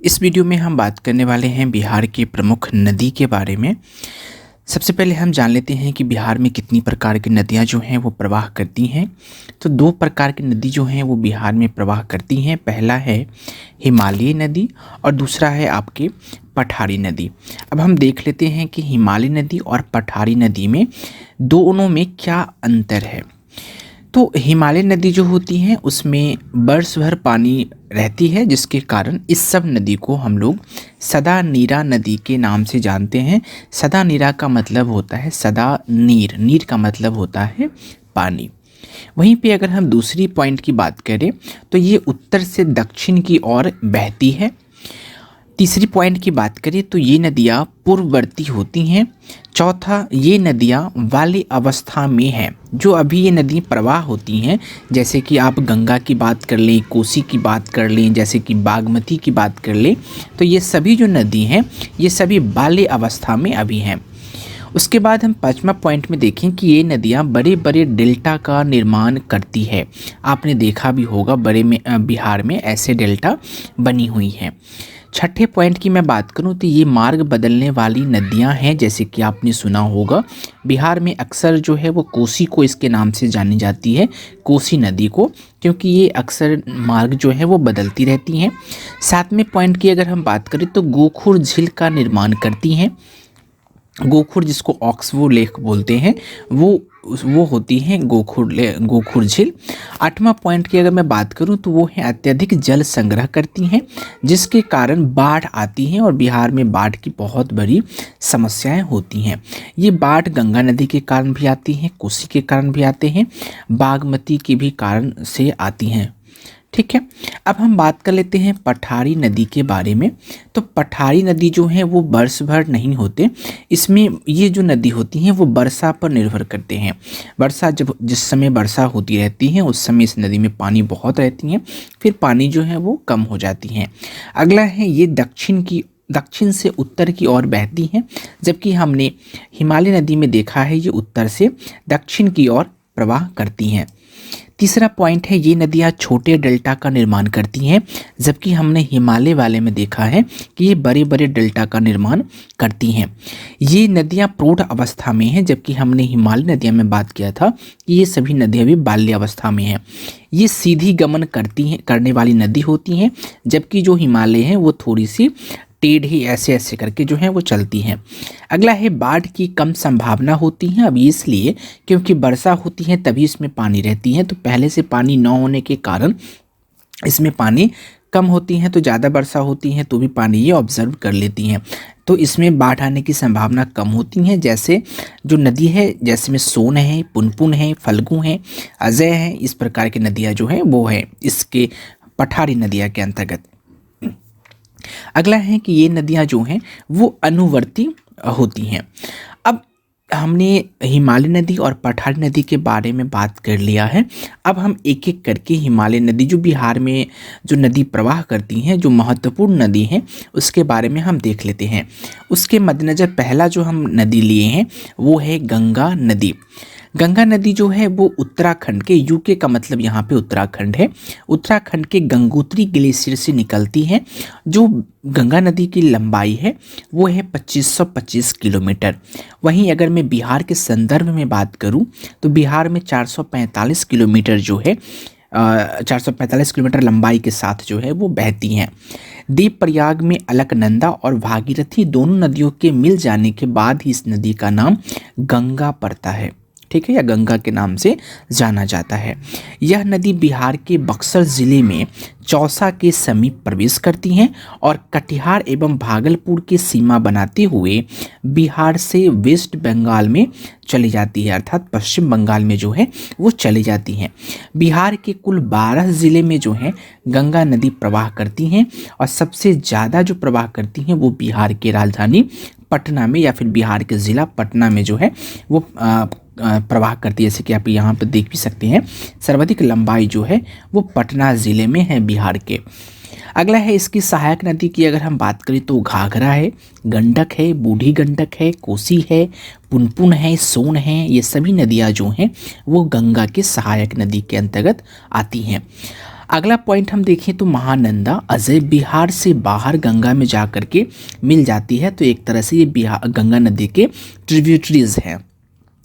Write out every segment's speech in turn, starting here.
इस वीडियो में हम बात करने वाले हैं बिहार की प्रमुख नदी के बारे में। सबसे पहले हम जान लेते हैं कि बिहार में कितनी प्रकार की नदियां जो हैं वो प्रवाह करती हैं। तो दो प्रकार की नदी जो हैं वो बिहार में प्रवाह करती हैं। पहला है हिमालयी नदी और दूसरा है आपके पठारी नदी। अब हम देख लेते हैं कि हिमालयी नदी और पठारी नदी में दोनों में क्या अंतर है। तो हिमालय नदी जो होती हैं उसमें वर्ष भर पानी रहती है, जिसके कारण इस सब नदी को हम लोग सदा नीरा नदी के नाम से जानते हैं। सदा नीरा का मतलब होता है सदा नीर, नीर का मतलब होता है पानी। वहीं पे अगर हम दूसरी पॉइंट की बात करें तो ये उत्तर से दक्षिण की ओर बहती है। तीसरी पॉइंट की बात करें तो ये नदियाँ पूर्ववर्ती होती हैं। चौथा, ये नदियाँ वाली अवस्था में हैं। जो अभी ये नदी प्रवाह होती हैं, जैसे कि आप गंगा की बात कर लें, कोसी की बात कर लें, जैसे कि बागमती की बात कर लें, तो ये सभी जो नदी हैं ये सभी बाल्य अवस्था में अभी हैं। उसके बाद हम पाँचवा पॉइंट में देखें कि ये नदियाँ बड़े बड़े डेल्टा का निर्माण करती है। आपने देखा भी होगा बिहार में ऐसे डेल्टा बनी हुई हैं। छठे पॉइंट की मैं बात करूं तो ये मार्ग बदलने वाली नदियां हैं। जैसे कि आपने सुना होगा बिहार में अक्सर जो है वो कोसी को इसके नाम से जानी जाती है, कोसी नदी को, क्योंकि ये अक्सर मार्ग जो है वो बदलती रहती हैं। सातवें पॉइंट की अगर हम बात करें तो गोखुर झील का निर्माण करती हैं। गोखुर, जिसको ऑक्सवो लेक बोलते हैं, वो होती हैं गोखुर झील। आठवां पॉइंट की अगर मैं बात करूं तो वो है अत्यधिक जल संग्रह करती हैं, जिसके कारण बाढ़ आती हैं और बिहार में बाढ़ की बहुत बड़ी समस्याएं होती हैं। ये बाढ़ गंगा नदी के कारण भी आती हैं, कोसी के कारण भी आते हैं, बागमती के भी कारण से आती हैं। ठीक है, अब हम बात कर लेते हैं पठारी नदी के बारे में। तो पठारी नदी जो है वो वर्ष भर नहीं होते। इसमें ये जो नदी होती हैं वो वर्षा पर निर्भर करते हैं। जिस समय वर्षा होती रहती है उस समय इस नदी में पानी बहुत रहती हैं, फिर पानी जो है वो कम हो जाती हैं। अगला है ये दक्षिण से उत्तर की ओर बहती हैं, जबकि हमने हिमालय नदी में देखा है ये उत्तर से दक्षिण की ओर प्रवाह करती हैं। तीसरा पॉइंट है ये नदियाँ छोटे डेल्टा का निर्माण करती हैं, जबकि हमने हिमालय वाले में देखा है कि ये बड़े बड़े डेल्टा का निर्माण करती हैं। ये नदियाँ प्रौढ़ अवस्था में हैं, जबकि हमने हिमालय नदियाँ में बात किया था कि ये सभी नदियाँ भी बाल्य अवस्था में हैं। ये सीधी गमन करने वाली नदी होती हैं, जबकि जो हिमालय है वो थोड़ी सी टेढ़ी ऐसे ऐसे करके जो है वो चलती हैं। अगला है बाढ़ की कम संभावना होती है। अब इसलिए क्योंकि वर्षा होती है तभी इसमें पानी रहती है, तो पहले से पानी न होने के कारण इसमें पानी कम होती हैं, तो ज़्यादा वर्षा होती है तो भी पानी ये ऑब्जर्व कर लेती हैं, तो इसमें बाढ़ आने की संभावना कम होती है। जैसे जो नदी है, जैसे में सोन है, पुनपुन है, फल्गु है, अजय है, इस प्रकार की नदियाँ जो हैं वो है इसके पठारी नदियाँ के अंतर्गत। अगला है कि ये नदियाँ जो हैं वो अनुवर्ती होती हैं। अब हमने हिमालय नदी और पठारी नदी के बारे में बात कर लिया है। अब हम एक एक करके हिमालय नदी जो बिहार में जो नदी प्रवाह करती हैं, जो महत्वपूर्ण नदी हैं, उसके बारे में हम देख लेते हैं। उसके मद्देनज़र पहला जो हम नदी लिए हैं वो है गंगा नदी। गंगा नदी जो है वो उत्तराखंड के, यूके का मतलब यहाँ पे उत्तराखंड है, उत्तराखंड के गंगोत्री ग्लेशियर से निकलती है। जो गंगा नदी की लंबाई है वो है 2525 किलोमीटर। वहीं अगर मैं बिहार के संदर्भ में बात करूँ तो बिहार में 445 किलोमीटर जो है 445 किलोमीटर लंबाई के साथ जो है वो बहती हैं। देवप्रयाग में अलकनंदा और भागीरथी दोनों नदियों के मिल जाने के बाद ही इस नदी का नाम गंगा पड़ता है। ठीक है, या गंगा के नाम से जाना जाता है। यह नदी बिहार के बक्सर ज़िले में चौसा के समीप प्रवेश करती हैं और कटिहार एवं भागलपुर की सीमा बनाते हुए बिहार से वेस्ट बंगाल में चली जाती है, अर्थात पश्चिम बंगाल में जो है वो चली जाती हैं। बिहार के कुल 12 ज़िले में जो है गंगा नदी प्रवाह करती हैं और सबसे ज़्यादा जो प्रवाह करती हैं वो बिहार के राजधानी पटना में या फिर बिहार के ज़िला पटना में जो है वो प्रवाह करती है। जैसे कि आप यहाँ पर देख भी सकते हैं, सर्वाधिक लंबाई जो है वो पटना ज़िले में है बिहार के। अगला है इसकी सहायक नदी की अगर हम बात करें तो घाघरा है, गंडक है, बूढ़ी गंडक है, कोसी है, पुनपुन है, सोन है। ये सभी नदियाँ जो हैं वो गंगा के सहायक नदी के अंतर्गत आती हैं। अगला पॉइंट हम देखें तो महानंदा अजय बिहार से बाहर गंगा में जा कर के मिल जाती है, तो एक तरह से ये बिहार गंगा नदी के ट्रिब्यूटरीज हैं।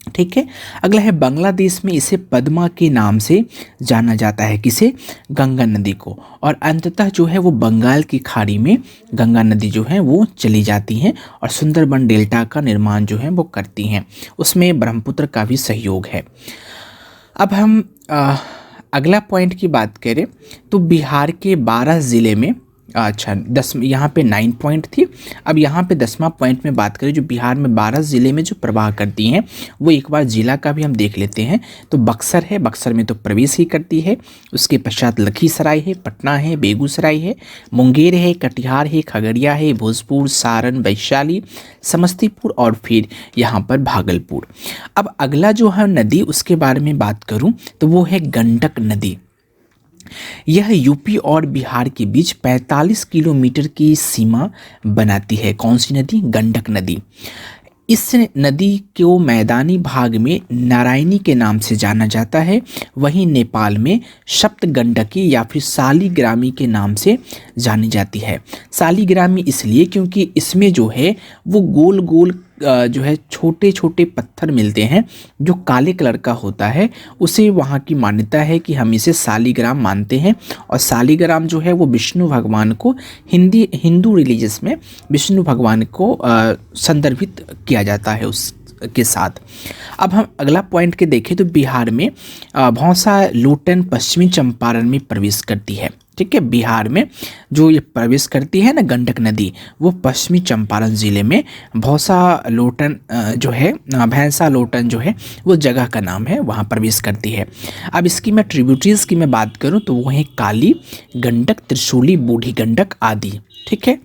ठीक है। अगला है बांग्लादेश में इसे पद्मा के नाम से जाना जाता है, किसे? गंगा नदी को। और अंततः जो है वो बंगाल की खाड़ी में गंगा नदी जो है वो चली जाती हैं और सुंदरबन डेल्टा का निर्माण जो है वो करती हैं, उसमें ब्रह्मपुत्र का भी सहयोग है। अब हम अगला पॉइंट की बात करें तो बिहार के 12 ज़िले में, अच्छा 10 यहाँ पे 9 पॉइंट थी, अब यहाँ पे 10वां पॉइंट में बात करें जो बिहार में 12 ज़िले में जो प्रवाह करती हैं, वो एक बार जिला का भी हम देख लेते हैं। तो बक्सर है, बक्सर में तो प्रवेश ही करती है। उसके पश्चात लखीसराय है, पटना है, बेगूसराय है, मुंगेर है, कटिहार है, खगड़िया है, भोजपुर, सारण, वैशाली, समस्तीपुर और फिर यहाँ पर भागलपुर। अब अगला जो है नदी, उसके बारे में बात करूँ तो वो है गंडक नदी। यह यूपी और बिहार के बीच 45 किलोमीटर की सीमा बनाती है। कौन सी नदी? गंडक नदी। इस नदी को मैदानी भाग में नारायणी के नाम से जाना जाता है, वहीं नेपाल में सप्तगंडकी या फिर सालीग्रामी के नाम से जानी जाती है। सालीग्रामी इसलिए क्योंकि इसमें जो है वो गोल गोल जो है छोटे छोटे पत्थर मिलते हैं जो काले कलर का होता है, उसे वहाँ की मान्यता है कि हम इसे सालीग्राम मानते हैं। और सालीग्राम जो है वो विष्णु भगवान को हिंदू रिलीजियस में विष्णु भगवान को संदर्भित किया जाता है उसके साथ। अब हम अगला पॉइंट के देखें तो बिहार में भौसा लोटन पश्चिमी चंपारण में प्रवेश करती है। ठीक है, बिहार में जो ये प्रवेश करती है ना गंडक नदी, वो पश्चिमी चंपारण ज़िले में भौसा लोटन जो है, भैंसा लोटन जो है वो जगह का नाम है, वहाँ प्रवेश करती है। अब इसकी मैं ट्रिब्यूटरीज की मैं बात करूँ तो वो है काली गंडक, त्रिशूली, बूढ़ी गंडक आदि। ठीक है।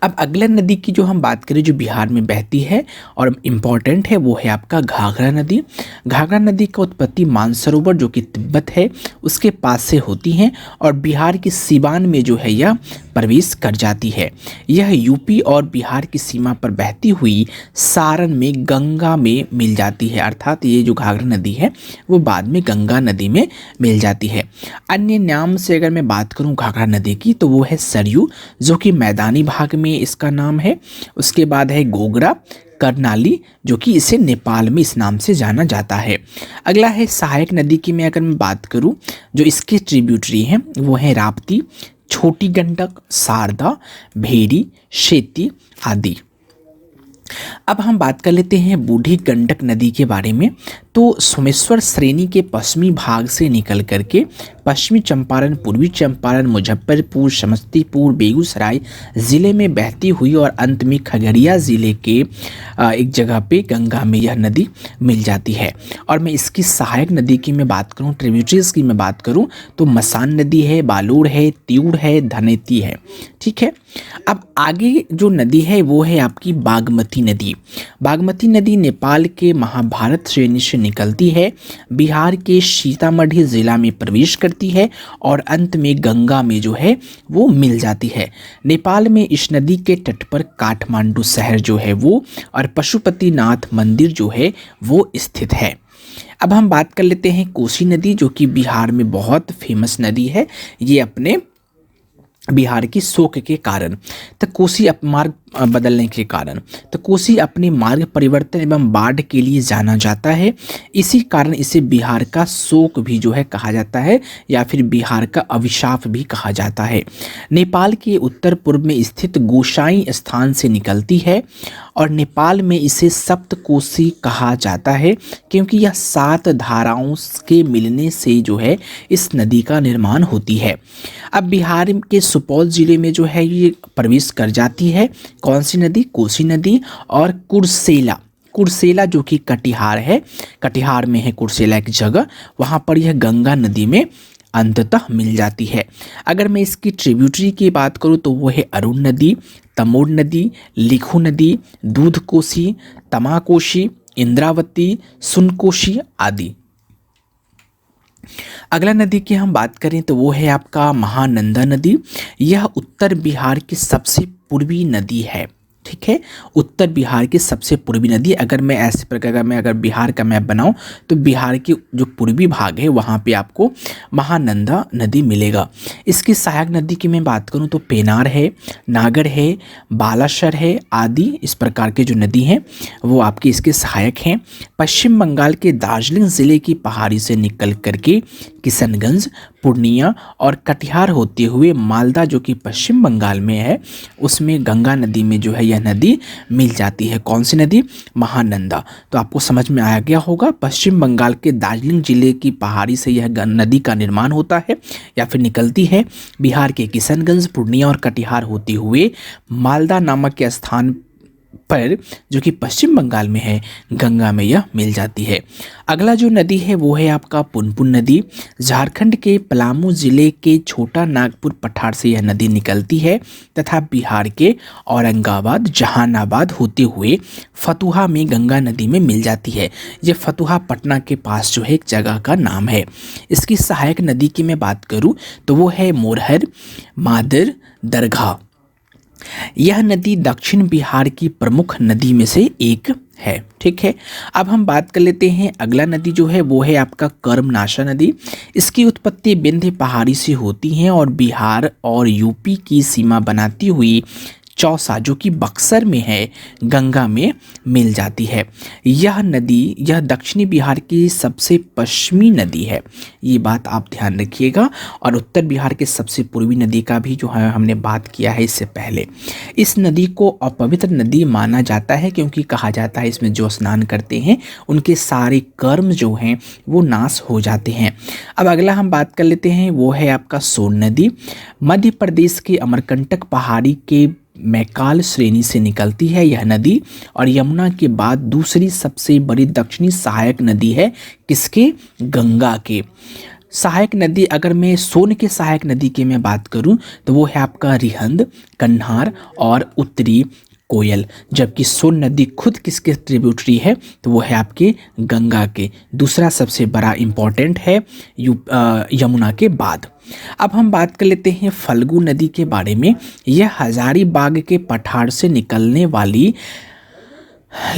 अब अगला नदी की जो हम बात करें जो बिहार में बहती है और इम्पॉर्टेंट है, वो है आपका घाघरा नदी। घाघरा नदी का उत्पत्ति मानसरोवर जो कि तिब्बत है उसके पास से होती है और बिहार के सिवान में जो है यह प्रवेश कर जाती है। यह यूपी और बिहार की सीमा पर बहती हुई सारण में गंगा में मिल जाती है, अर्थात ये जो घाघरा नदी है वो बाद में गंगा नदी में मिल जाती है। अन्य नाम से अगर मैं बात करूं घाघरा नदी की तो वो है सरयू, जो कि मैदानी भाग में इसका नाम है। उसके बाद है गोगरा, करनाली, जो कि इसे नेपाल में इस नाम से जाना जाता है। अगला है सहायक नदी की मैं अगर मैं बात करूं जो इसके ट्रिब्यूटरी हैं वो है राप्ती, छोटी गंडक, शारदा, भेरी, शेती आदि। अब हम बात कर लेते हैं बूढ़ी गंडक नदी के बारे में। तो सोमेश्वर श्रेणी के पश्चिमी भाग से निकल करके पश्चिमी चंपारण, पूर्वी चंपारण, मुजफ्फरपुर, समस्तीपुर, बेगूसराय ज़िले में बहती हुई और अंत में खगड़िया ज़िले के एक जगह पे गंगा में यह नदी मिल जाती है। और मैं इसकी सहायक नदी की मैं बात करूं, ट्रिब्यूटरीज की मैं बात करूं तो मसान नदी है, बालोड़ है, तिउड़ है, धनेती है। ठीक है। अब आगे जो नदी है वो है आपकी बागमती नदी। बागमती नदी नेपाल के महाभारत श्रेणी से निकलती है, बिहार के सीतामढ़ी जिला में प्रवेश करती है और अंत में गंगा में जो है वो मिल जाती है। नेपाल में इस नदी के तट पर काठमांडू शहर जो है वो और पशुपतिनाथ मंदिर जो है वो स्थित है। अब हम बात कर लेते हैं कोसी नदी, जो कि बिहार में बहुत फेमस नदी है। ये अपने बिहार की शोक के कारण, तो कोसी मार्ग बदलने के कारण, तो कोसी अपने मार्ग परिवर्तन एवं बाढ़ के लिए जाना जाता है। इसी कारण इसे बिहार का शोक भी जो है कहा जाता है या फिर बिहार का अभिशाप भी कहा जाता है। नेपाल के उत्तर पूर्व में स्थित गोसाई स्थान से निकलती है और नेपाल में इसे सप्तकोसी कहा जाता है क्योंकि यह 7 धाराओं के मिलने से जो है इस नदी का निर्माण होती है। अब बिहार के सुपौल जिले में जो है ये प्रवेश कर जाती है। कौन सी नदी? कोसी नदी। और कुर्सेला जो कि कटिहार है, कटिहार में है कुर्सेला एक जगह, वहाँ पर यह गंगा नदी में अंततः मिल जाती है। अगर मैं इसकी ट्रिब्यूटरी की बात करूँ तो वो है अरुण नदी, तमोर नदी, लिखू नदी, दूधकोशी, तमाकोशी, इंद्रावती, सुनकोशी आदि। अगला नदी की हम बात करें तो वो है आपका महानंदा नदी। यह उत्तर बिहार की सबसे पूर्वी नदी है। ठीक है। उत्तर बिहार की सबसे पूर्वी नदी, अगर मैं ऐसे प्रकार का मैं अगर बिहार का मैप बनाऊं तो बिहार की जो पूर्वी भाग है वहाँ पे आपको महानंदा नदी मिलेगा। इसकी सहायक नदी की मैं बात करूं तो पेनार है, नागर है, बालासर है आदि इस प्रकार के जो नदी हैं वो आपकी इसके सहायक हैं। पश्चिम बंगाल के दार्जिलिंग ज़िले की पहाड़ी से निकल करके किशनगंज, पूर्णिया और कटिहार होते हुए मालदा जो कि पश्चिम बंगाल में है उसमें गंगा नदी में जो है यह नदी मिल जाती है। कौन सी नदी? महानंदा। तो आपको समझ में आ गया होगा, पश्चिम बंगाल के दार्जिलिंग जिले की पहाड़ी से यह नदी का निर्माण होता है या फिर निकलती है। बिहार के किशनगंज, पूर्णिया और कटिहार होते हुए मालदा नामक के स्थान पर जो कि पश्चिम बंगाल में है गंगा में यह मिल जाती है। अगला जो नदी है वो है आपका पुनपुन नदी। झारखंड के पलामू जिले के छोटा नागपुर पठार से यह नदी निकलती है तथा बिहार के औरंगाबाद, जहानाबाद होते हुए फतुहा में गंगा नदी में मिल जाती है। ये फतुहा पटना के पास जो है एक जगह का नाम है। इसकी सहायक नदी की मैं बात करूँ तो वो है मोरहर, मादर, दरगाह। यह नदी दक्षिण बिहार की प्रमुख नदी में से एक है। ठीक है, अब हम बात कर लेते हैं अगला नदी जो है वो है आपका कर्मनाशा नदी। इसकी उत्पत्ति विंध्य पहाड़ी से होती है और बिहार और यूपी की सीमा बनाती हुई चौसा जो कि बक्सर में है गंगा में मिल जाती है। यह दक्षिणी बिहार की सबसे पश्चिमी नदी है, ये बात आप ध्यान रखिएगा। और उत्तर बिहार के सबसे पूर्वी नदी का भी जो है हमने बात किया है इससे पहले। इस नदी को अपवित्र नदी माना जाता है क्योंकि कहा जाता है इसमें जो स्नान करते हैं उनके सारे कर्म जो हैं वो नाश हो जाते हैं। अब अगला हम बात कर लेते हैं वो है आपका सोन नदी। मध्य प्रदेश के अमरकंटक पहाड़ी के मैकाल श्रेणी से निकलती है यह नदी और यमुना के बाद दूसरी सबसे बड़ी दक्षिणी सहायक नदी है किसके? गंगा के। सहायक नदी, अगर मैं सोन के सहायक नदी की मैं बात करूं तो वो है आपका रिहंद, कन्हार और उत्तरी कोयल। जबकि सोन नदी खुद किसके ट्रिब्यूटरी है तो वो है आपके गंगा के। दूसरा सबसे बड़ा इम्पोर्टेंट है यमुना के बाद। अब हम बात कर लेते हैं फल्गु नदी के बारे में। यह हजारीबाग के पठार से निकलने वाली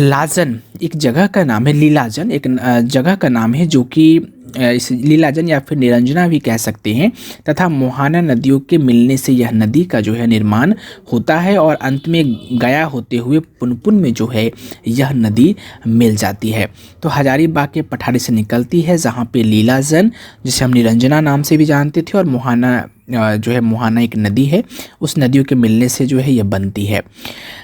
लाजन एक जगह का नाम है, लीलाजन एक जगह का नाम है जो कि इस लीलाजन या फिर निरंजना भी कह सकते हैं तथा मोहाना नदियों के मिलने से यह नदी का जो है निर्माण होता है और अंत में गया होते हुए पुनपुन में जो है यह नदी मिल जाती है। तो हजारीबाग के पठारी से निकलती है जहाँ पे लीलाजन जिसे हम निरंजना नाम से भी जानते थे और मोहाना जो है मोहाना एक नदी है, उस नदियों के मिलने से जो है यह बनती है।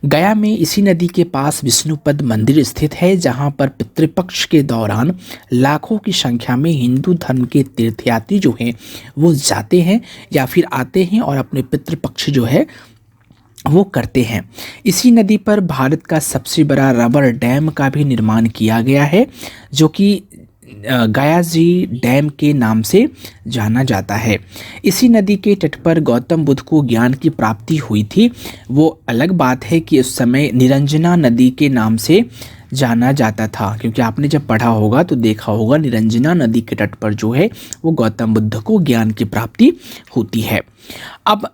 गया में इसी नदी के पास विष्णुपद मंदिर स्थित है जहां पर पितृपक्ष के दौरान लाखों की संख्या में हिंदू धर्म के तीर्थयात्री जो हैं वो जाते हैं या फिर आते हैं और अपने पितृपक्ष जो है वो करते हैं। इसी नदी पर भारत का सबसे बड़ा रबर डैम का भी निर्माण किया गया है जो कि गया जी डैम के नाम से जाना जाता है। इसी नदी के तट पर गौतम बुद्ध को ज्ञान की प्राप्ति हुई थी। वो अलग बात है कि उस समय निरंजना नदी के नाम से जाना जाता था, क्योंकि आपने जब पढ़ा होगा तो देखा होगा निरंजना नदी के तट पर जो है वो गौतम बुद्ध को ज्ञान की प्राप्ति होती है। अब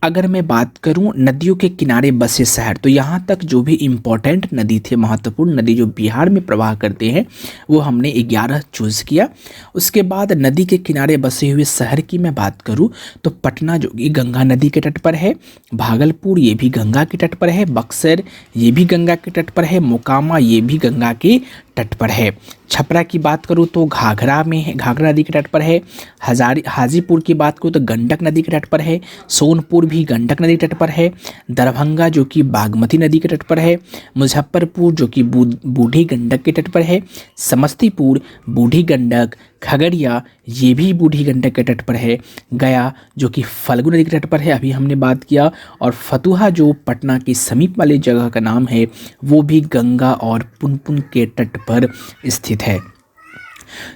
अगर मैं बात करूं नदियों के किनारे बसे शहर, तो यहाँ तक जो भी इम्पोर्टेंट नदी थे, महत्वपूर्ण नदी जो बिहार में प्रवाह करते हैं वो हमने 11 चूज़ किया। उसके बाद नदी के किनारे बसे हुए शहर की मैं बात करूं तो पटना जो कि गंगा नदी के तट पर है, भागलपुर ये भी गंगा के तट पर है, बक्सर ये भी गंगा के तट पर है, मोकामा ये भी गंगा के तट पर है। छपरा की बात करूँ तो घाघरा में है, घाघरा नदी के तट पर है। हाजीपुर की बात करूँ तो गंडक नदी के तट पर है। सोनपुर भी गंडक नदी के तट पर है। दरभंगा जो कि बागमती नदी के तट पर है। मुजफ्फरपुर जो कि बूढ़ी गंडक के तट पर है। समस्तीपुर बूढ़ी गंडक, खगड़िया ये भी बूढ़ी गंडक के तट पर है। गया जो कि फल्गु नदी के तट पर है, अभी हमने बात किया। और फतुहा जो पटना के समीप वाली जगह का नाम है वो भी गंगा और पुनपुन के तट पर स्थित है।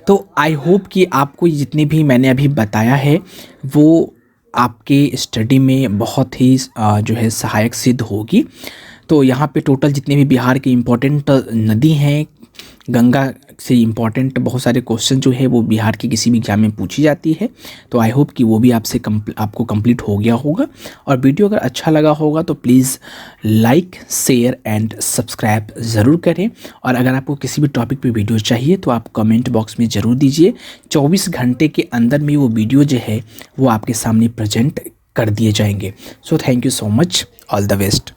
तो आई होप कि आपको जितने भी मैंने अभी बताया है वो आपके स्टडी में बहुत ही जो है सहायक सिद्ध होगी। तो यहाँ पे टोटल जितने भी बिहार के इम्पोर्टेंट नदी हैं गंगा से इम्पॉर्टेंट बहुत सारे क्वेश्चन जो है वो बिहार के किसी भी एग्जाम में पूछी जाती है। तो आई होप कि वो भी आपको कंप्लीट हो गया होगा। और वीडियो अगर अच्छा लगा होगा तो please like, share and subscribe ज़रूर करें। और अगर आपको किसी भी टॉपिक पे वीडियो चाहिए तो आप कमेंट बॉक्स में ज़रूर दीजिए। 24 घंटे के अंदर में वो वीडियो जो है वो आपके सामने प्रेजेंट कर दिए जाएंगे। So thank you so much, all the best.